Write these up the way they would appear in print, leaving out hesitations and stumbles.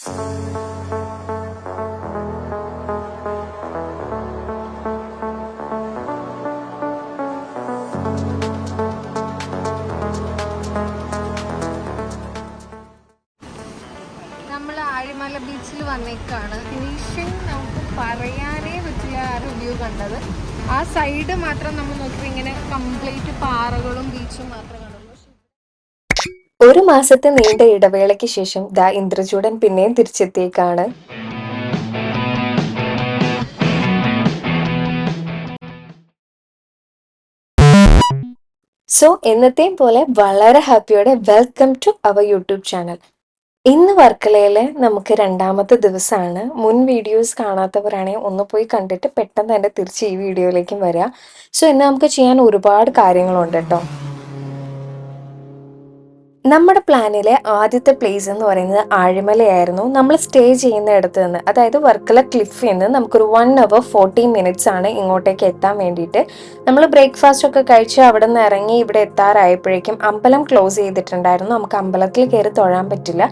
നമ്മൾ ആഴിമല ബീച്ചിൽ വന്നേക്കാണ്. ഫിനിഷിങ് നമുക്ക് പറയാനേ പറ്റില്ല. ആ റിവ്യൂ കണ്ടത് ആ സൈഡ് മാത്രം നമ്മൾ നോക്കിയപ്പോൾ ഇങ്ങനെ കംപ്ലീറ്റ് പാറകളും ബീച്ചും മാത്രമേ കണ്ടുള്ളൂ. ഒരു മാസത്തെ നീണ്ട ഇടവേളയ്ക്ക് ശേഷം ദാ ഇന്ദ്രചൂടൻ പിന്നെയും തിരിച്ചെത്തിയേക്കാണ്. സോ എന്നത്തെയും പോലെ വളരെ ഹാപ്പിയോടെ welcome to our YouTube channel. ഇന്ന് വർക്കലയിലെ നമുക്ക് രണ്ടാമത്തെ ദിവസമാണ്. മുൻ വീഡിയോസ് കാണാത്തവരാണെങ്കിൽ ഒന്ന് പോയി കണ്ടിട്ട് പെട്ടെന്ന് തന്നെ തിരിച്ച് ഈ വീഡിയോയിലേക്കും വരിക. സോ ഇന്ന് നമുക്ക് ചെയ്യാൻ ഒരുപാട് കാര്യങ്ങളുണ്ട് കേട്ടോ. നമ്മുടെ പ്ലാനിലെ ആദ്യത്തെ പ്ലേസ് എന്ന് പറയുന്നത് ആഴിമലയായിരുന്നു. നമ്മൾ സ്റ്റേ ചെയ്യുന്ന ഇടത്ത് നിന്ന്, അതായത് വർക്കല ക്ലിഫിൽ നിന്ന് നമുക്കൊരു 1 hour 40 minutes ആണ് ഇങ്ങോട്ടേക്ക് എത്താൻ വേണ്ടിയിട്ട്. നമ്മൾ ബ്രേക്ക്ഫാസ്റ്റ് ഒക്കെ കഴിച്ച് അവിടെ നിന്ന് ഇറങ്ങി ഇവിടെ എത്താറായപ്പോഴേക്കും അമ്പലം ക്ലോസ് ചെയ്തിട്ടുണ്ടായിരുന്നു. നമുക്ക് അമ്പലത്തിൽ കയറി തൊഴാൻ പറ്റില്ല.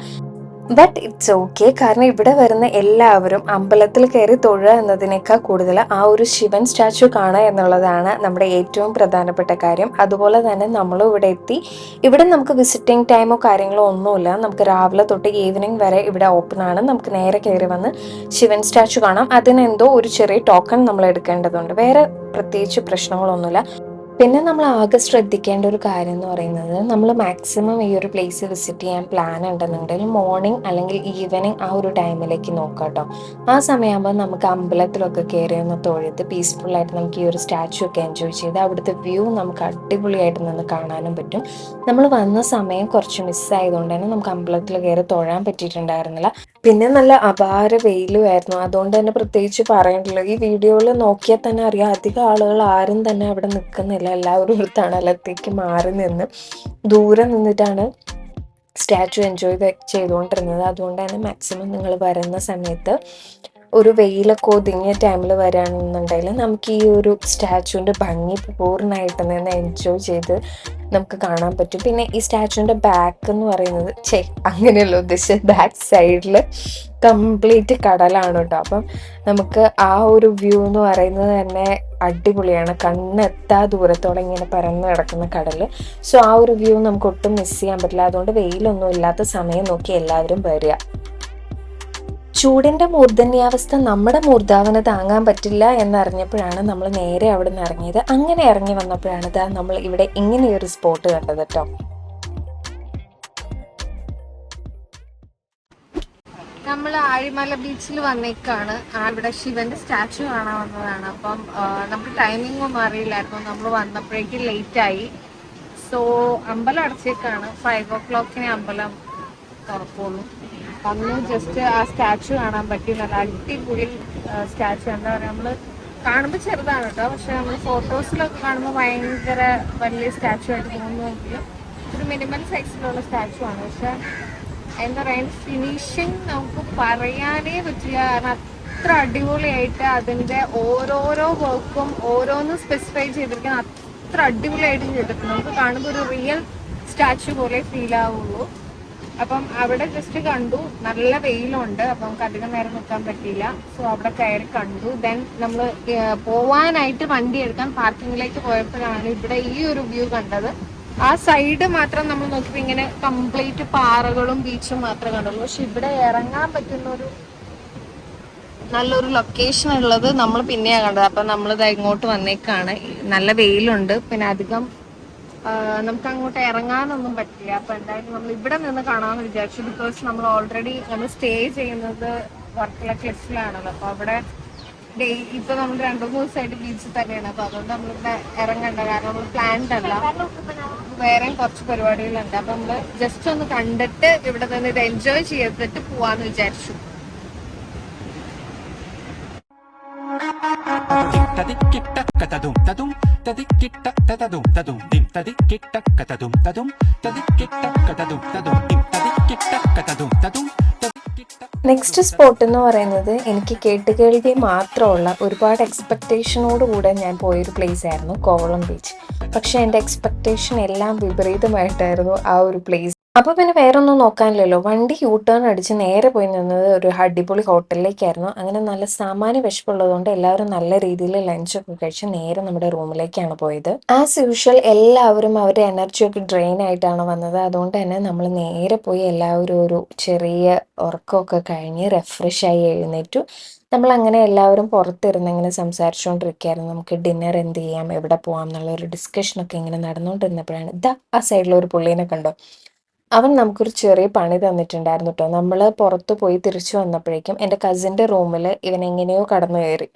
ബട്ട് ഇറ്റ്സ് ഓക്കെ, കാരണം ഇവിടെ വരുന്ന എല്ലാവരും അമ്പലത്തിൽ കയറി തൊഴുക എന്നതിനേക്കാൾ കൂടുതൽ ആ ഒരു ശിവൻ സ്റ്റാച്ചു കാണുക എന്നുള്ളതാണ് നമ്മുടെ ഏറ്റവും പ്രധാനപ്പെട്ട കാര്യം. അതുപോലെ തന്നെ നമ്മളും ഇവിടെ എത്തി. ഇവിടെ നമുക്ക് വിസിറ്റിംഗ് ടൈമോ കാര്യങ്ങളോ ഒന്നുമില്ല. നമുക്ക് രാവിലെ തൊട്ട് ഈവനിങ് വരെ ഇവിടെ ഓപ്പൺ ആണ്. നമുക്ക് നേരെ കയറി വന്ന് ശിവൻ സ്റ്റാച്ചു കാണാം. അതിനെന്തോ ഒരു ചെറിയ ടോക്കൺ നമ്മൾ എടുക്കേണ്ടതുണ്ട്. വേറെ പ്രത്യേകിച്ച് പ്രശ്നങ്ങളൊന്നുമില്ല. പിന്നെ നമ്മൾ ആകെ ശ്രദ്ധിക്കേണ്ട ഒരു കാര്യം എന്ന് പറയുന്നത്, നമ്മൾ മാക്സിമം ഈ ഒരു പ്ലേസ് വിസിറ്റ് ചെയ്യാൻ പ്ലാൻ ഉണ്ടെന്നുണ്ടെങ്കിൽ മോർണിംഗ് അല്ലെങ്കിൽ ഈവനിങ് ആ ഒരു ടൈമിലേക്ക് നോക്കാം കേട്ടോ. ആ സമയമാകുമ്പോൾ നമുക്ക് അമ്പലത്തിലൊക്കെ കയറി ഒന്ന് തൊഴുത് പീസ്ഫുള്ളായിട്ട് നമുക്ക് ഈ ഒരു സ്റ്റാച്ചു ഒക്കെ എൻജോയ് ചെയ്ത് അവിടുത്തെ വ്യൂ നമുക്ക് അടിപൊളിയായിട്ട് നിന്ന് കാണാനും പറ്റും. നമ്മൾ വന്ന സമയം കുറച്ച് മിസ്സായതുകൊണ്ട് തന്നെ നമുക്ക് അമ്പലത്തിൽ കയറി തൊഴാൻ പറ്റിയിട്ടുണ്ടായിരുന്നില്ല. പിന്നെ നല്ല അപാര വെയിലുമായിരുന്നു. അതുകൊണ്ട് തന്നെ പ്രത്യേകിച്ച് പറയണ്ടല്ലോ, ഈ വീഡിയോയിൽ നോക്കിയാൽ തന്നെ അറിയാം അധികം ആളുകൾ ആരും തന്നെ അവിടെ നിൽക്കുന്നില്ല. എല്ലാവരും ഒരു തണലത്തേക്ക് മാറി നിന്ന് ദൂരെ നിന്നിട്ടാണ് സ്റ്റാച്ചു എൻജോയ് ചെയ്തുകൊണ്ടിരുന്നത്. അതുകൊണ്ട് തന്നെ മാക്സിമം നിങ്ങൾ വരുന്ന സമയത്ത് ഒരു വെയിലൊക്കെ ഒതുങ്ങിയ ടൈമിൽ വരികയാണെന്നുണ്ടെങ്കിൽ നമുക്ക് ഈ ഒരു സ്റ്റാച്ചുവിൻ്റെ ഭംഗി പൂർണ്ണമായിട്ട് നിന്ന് എൻജോയ് ചെയ്ത് നമുക്ക് കാണാൻ പറ്റും. പിന്നെ ഈ സ്റ്റാച്ചുവിൻ്റെ ബാക്ക് എന്ന് പറയുന്നത് അങ്ങനെയല്ല ഉദ്ദേശിച്ചത്, ബാക്ക് സൈഡിൽ കംപ്ലീറ്റ് കടലാണ് കേട്ടോ. അപ്പം നമുക്ക് ആ ഒരു വ്യൂ എന്ന് പറയുന്നത് തന്നെ അടിപൊളിയാണ്. കണ്ണെത്താ ദൂരത്തോടെ ഇങ്ങനെ പരന്ന് കിടക്കുന്ന കടൽ. സോ ആ ഒരു വ്യൂ നമുക്ക് ഒട്ടും മിസ് ചെയ്യാൻ പറ്റില്ല. അതുകൊണ്ട് വെയിലൊന്നും ഇല്ലാത്ത സമയം നോക്കി എല്ലാവരും വരിക. ചൂടിൻ്റെ മൂർധന്യാവസ്ഥ നമ്മുടെ മൂർധാവന താങ്ങാൻ പറ്റില്ല എന്നറിഞ്ഞപ്പോഴാണ് നമ്മൾ നേരെ അവിടെ നിന്ന് ഇറങ്ങിയത്. അങ്ങനെ ഇറങ്ങി വന്നപ്പോഴാണ് നമ്മൾ ഇവിടെ ഇങ്ങനെയൊരു സ്പോട്ട് കണ്ടത് കേട്ടോ. നമ്മൾ ആഴിമല ബീച്ചിൽ വന്നേക്കാണ്. ഇവിടെ ശിവന്റെ സ്റ്റാച്ചു കാണാൻ വന്നതാണ്. അപ്പം നമുക്ക് ടൈമിംഗ് ഒന്നും അറിയില്ലായിരുന്നു. നമ്മൾ വന്നപ്പോഴേക്കും ലേറ്റായി. സോ അമ്പലം അടച്ചേക്കാണ്. 5 o'clock അമ്പലം തുറക്കുള്ളൂ. അന്ന് ജസ്റ്റ് ആ സ്റ്റാച്ചു കാണാൻ പറ്റി. നല്ല അടിപൊളി സ്റ്റാച്ചു. എന്താ പറയുക, നമ്മൾ കാണുമ്പോൾ ചെറുതാണ് കേട്ടോ, പക്ഷെ നമ്മൾ ഫോട്ടോസിലൊക്കെ കാണുമ്പോൾ ഭയങ്കര വലിയ സ്റ്റാച്ചു ആയിട്ട് തോന്നുമെങ്കിലും ഒരു മിനിമം സൈസിലുള്ള സ്റ്റാച്ചു ആണ്. പക്ഷെ എന്താ പറയുക, ഫിനിഷിങ് നമുക്ക് പറയാനേ പറ്റില്ല. കാരണം അത്ര അടിപൊളിയായിട്ട് അതിൻ്റെ ഓരോരോ വർക്കും ഓരോന്നും സ്പെസിഫൈ ചെയ്തിരിക്കുന്ന അത്ര അടിപൊളിയായിട്ട് ചെയ്തിട്ടുണ്ട്. നമുക്ക് കാണുമ്പോൾ ഒരു റിയൽ സ്റ്റാച്ചു പോലെ ഫീൽ ആവുള്ളൂ. അപ്പം അവിടെ ജസ്റ്റ് കണ്ടു. നല്ല വെയിലുണ്ട്, അപ്പം നമുക്ക് അധികം നേരം നിൽക്കാൻ പറ്റിയില്ല. സോ അവിടെ കയറി കണ്ടു. ദെൻ നമ്മൾ പോവാനായിട്ട് വണ്ടി എടുക്കാൻ പാർക്കിങ്ങിലേക്ക് പോയപ്പോഴാണ് ഇവിടെ ഈ ഒരു വ്യൂ കണ്ടത്. ആ സൈഡ് മാത്രം നമ്മൾ നോക്കിയപ്പോൾ ഇങ്ങനെ കംപ്ലീറ്റ് പാറകളും ബീച്ചും മാത്രമേ കണ്ടുള്ളൂ. പക്ഷെ ഇവിടെ ഇറങ്ങാൻ പറ്റുന്ന ഒരു നല്ലൊരു ലൊക്കേഷൻ ഉള്ളത് നമ്മൾ പിന്നെയാണ് കണ്ടത്. അപ്പം നമ്മളിത് ഇങ്ങോട്ട് വന്നേക്കാണ്. നല്ല വെയിലുണ്ട്, പിന്നെ അധികം നമുക്ക് അങ്ങോട്ട് ഇറങ്ങാനൊന്നും പറ്റില്ല. അപ്പൊ എന്തായാലും നമ്മൾ ഇവിടെ നിന്ന് കാണാമെന്ന് വിചാരിച്ചു. ബിക്കോസ് നമ്മൾ ഓൾറെഡി നമ്മൾ സ്റ്റേ ചെയ്യുന്നത് വർക്കല ക്ലിഫിലാണല്ലോ. അപ്പൊ അവിടെ ഇപ്പൊ നമ്മൾ 2-3 ദിവസമായിട്ട് ബീച്ചിൽ തന്നെയാണ്. അപ്പൊ അതുകൊണ്ട് നമ്മളിവിടെ ഇറങ്ങണ്ട, കാരണം നമ്മൾ പ്ലാൻഡ് അല്ല, വേറെയും കുറച്ച് പരിപാടികളുണ്ട്. അപ്പൊ നമ്മള് ജസ്റ്റ് ഒന്ന് കണ്ടിട്ട് ഇവിടെ നിന്ന് ഇത് എൻജോയ് ചെയ്തിട്ട് പോവാന്ന് വിചാരിച്ചു. നെക്സ്റ്റ് സ്പോട്ട് എന്ന് പറയുന്നത് എനിക്ക് കേട്ടുകേൾവി മാത്രമുള്ള ഒരുപാട് എക്സ്പെക്റ്റേഷനോട് കൂടെ ഞാൻ പോയൊരു പ്ലേസ് ആയിരുന്നു കോവളം ബീച്ച്. പക്ഷെ എൻ്റെ എക്സ്പെക്റ്റേഷൻ എല്ലാം വിപരീതമായിട്ടായിരുന്നു ആ ഒരു പ്ലേസ്. അപ്പോൾ പിന്നെ വേറൊന്നും നോക്കാനില്ലല്ലോ. വണ്ടി യൂ ടേൺ അടിച്ച് നേരെ പോയി നിന്നത് ഒരു അടിപൊളി ഹോട്ടലിലേക്കായിരുന്നു. അങ്ങനെ നല്ല സാമാന്യ വിശപ്പുള്ളതുകൊണ്ട് എല്ലാവരും നല്ല രീതിയിൽ ലഞ്ചൊക്കെ കഴിച്ച് നേരെ നമ്മുടെ റൂമിലേക്കാണ് പോയത്. ആസ് യൂഷ്വൽ എല്ലാവരും അവരുടെ എനർജിയൊക്കെ ഡ്രെയിൻ ആയിട്ടാണ് വന്നത്. അതുകൊണ്ട് തന്നെ നമ്മൾ നേരെ പോയി എല്ലാവരും ഒരു ചെറിയ ഉറക്കമൊക്കെ കഴിഞ്ഞ് റിഫ്രഷായി എഴുന്നേറ്റു. നമ്മളങ്ങനെ എല്ലാവരും പുറത്തിരുന്ന് ഇങ്ങനെ സംസാരിച്ചുകൊണ്ടിരിക്കുകയായിരുന്നു. നമുക്ക് ഡിന്നർ എന്ത് ചെയ്യാം, എവിടെ പോകാം എന്നുള്ളൊരു ഡിസ്കഷനൊക്കെ ഇങ്ങനെ നടന്നുകൊണ്ടിരുന്നപ്പോഴാണ് ആ സൈഡിലൊരു പുള്ളീനെ കണ്ടോ. അവൻ നമുക്കൊരു ചെറിയ പണി തന്നിട്ടുണ്ടായിരുന്നു കേട്ടോ. നമ്മൾ പുറത്ത് പോയി തിരിച്ചു വന്നപ്പോഴേക്കും എൻ്റെ കസിൻ്റെ റൂമിൽ ഇവൻ എങ്ങനെയോ കടന്നു കയറി.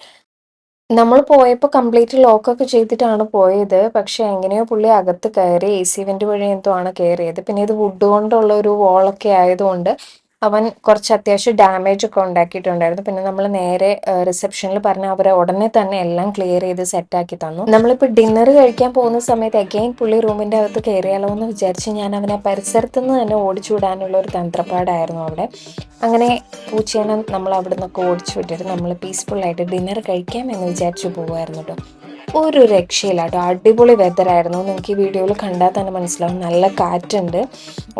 നമ്മൾ പോയപ്പോൾ കംപ്ലീറ്റ് ലോക്കൊക്കെ ചെയ്തിട്ടാണ് പോയത്. പക്ഷെ എങ്ങനെയോ പുള്ളി അകത്ത് കയറി AC വെൻ്റ് വഴി എന്തോ ആണ് കയറിയത്. പിന്നെ ഇത് വുഡ് കൊണ്ടുള്ള ഒരു വോളൊക്കെ ആയതുകൊണ്ട് അവൻ കുറച്ച് അത്യാവശ്യം ഡാമേജ് ഒക്കെ ഉണ്ടാക്കിയിട്ടുണ്ടായിരുന്നു. പിന്നെ നമ്മൾ നേരെ റിസപ്ഷനിൽ പറഞ്ഞ അവരെ ഉടനെ തന്നെ എല്ലാം ക്ലിയർ ചെയ്ത് സെറ്റാക്കി തന്നു. നമ്മളിപ്പോൾ ഡിന്നർ കഴിക്കാൻ പോകുന്ന സമയത്ത് അഗെയിൻ പുള്ളി റൂമിൻ്റെ അകത്ത് കയറിയാലോ എന്ന് വിചാരിച്ച് ഞാൻ അവനെ പരിസരത്തു നിന്ന് തന്നെ ഓടിച്ചു വിടാനുള്ള ഒരു തന്ത്രപ്പാടായിരുന്നു അവിടെ. അങ്ങനെ പൂച്ചേനെ നമ്മൾ അവിടെ നിന്നൊക്കെ ഓടിച്ചു വിട്ടിട്ട് നമ്മൾ പീസ്ഫുള്ളായിട്ട് ഡിന്നർ കഴിക്കാം എന്ന് വിചാരിച്ചു പോകുമായിരുന്നു കേട്ടോ. ഒരു രക്ഷയില്ല കേട്ടോ. അടിപൊളി വെതറായിരുന്നു. നിങ്ങൾക്ക് ഈ വീഡിയോയിൽ കണ്ടാൽ തന്നെ മനസ്സിലാവും. നല്ല കാറ്റുണ്ട്.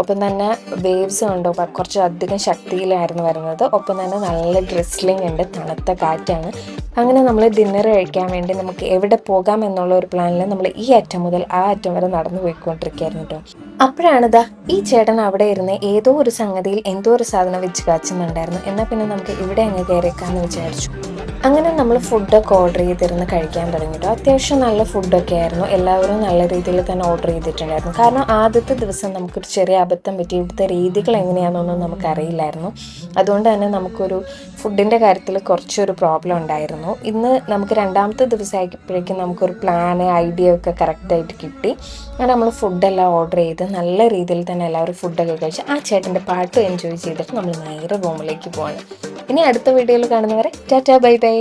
ഒപ്പം തന്നെ വേവ്സ് ഉണ്ടോ കുറച്ച് അധികം ശക്തിയിലായിരുന്നു വരുന്നത്. ഒപ്പം തന്നെ നല്ല ഡ്രിസ്ലിംഗ് ഉണ്ട്. തണുത്ത കാറ്റാണ്. അങ്ങനെ നമ്മൾ ഡിന്നർ കഴിക്കാൻ വേണ്ടി നമുക്ക് എവിടെ പോകാം എന്നുള്ള ഒരു പ്ലാനിൽ നമ്മൾ ഈ അറ്റം മുതൽ ആ അറ്റം വരെ നടന്നു പോയിക്കൊണ്ടിരിക്കുകയായിരുന്നു കേട്ടോ. അപ്പോഴാണിതാ ഈ ചേട്ടൻ അവിടെ ഇരുന്ന് ഏതോ ഒരു സംഗതിയിൽ എന്തോ ഒരു സാധനം വെച്ച് കാച്ചുന്നുണ്ടായിരുന്നു. എന്നാൽ പിന്നെ നമുക്ക് ഇവിടെ അങ്ങ് കയറിയേക്കാമെന്ന് വിചാരിച്ചു. അങ്ങനെ നമ്മൾ ഫുഡൊക്കെ ഓർഡർ ചെയ്തിരുന്ന് കഴിക്കാൻ തുടങ്ങി കേട്ടോ. അത്യാവശ്യം നല്ല ഫുഡൊക്കെ ആയിരുന്നു. എല്ലാവരും നല്ല രീതിയിൽ തന്നെ ഓർഡർ ചെയ്തിട്ടുണ്ടായിരുന്നു. കാരണം ആദ്യത്തെ ദിവസം നമുക്കൊരു ചെറിയ അബദ്ധം പറ്റി. ഇവിടുത്തെ രീതികൾ എങ്ങനെയാണെന്നൊന്നും നമുക്കറിയില്ലായിരുന്നു. അതുകൊണ്ട് തന്നെ നമുക്കൊരു ഫുഡിൻ്റെ കാര്യത്തിൽ കുറച്ചൊരു പ്രോബ്ലം ഉണ്ടായിരുന്നു. ഇന്ന് നമുക്ക് രണ്ടാമത്തെ ദിവസമായപ്പോഴേക്കും നമുക്കൊരു പ്ലാന് ഐഡിയ ഒക്കെ കറക്റ്റായിട്ട് കിട്ടി. അങ്ങനെ നമ്മൾ ഫുഡെല്ലാം ഓർഡർ ചെയ്ത് നല്ല രീതിയിൽ തന്നെ എല്ലാവരും ഫുഡൊക്കെ കഴിച്ച് ആ ചേട്ടൻ്റെ പാട്ട് എൻജോയ് ചെയ്തിട്ട് നമ്മൾ നേരെ റൂമിലേക്ക് പോവാണ്. ഇനി അടുത്ത വീഡിയോയിൽ കാണുന്നവരെ ടാറ്റാ ബൈ ബൈ.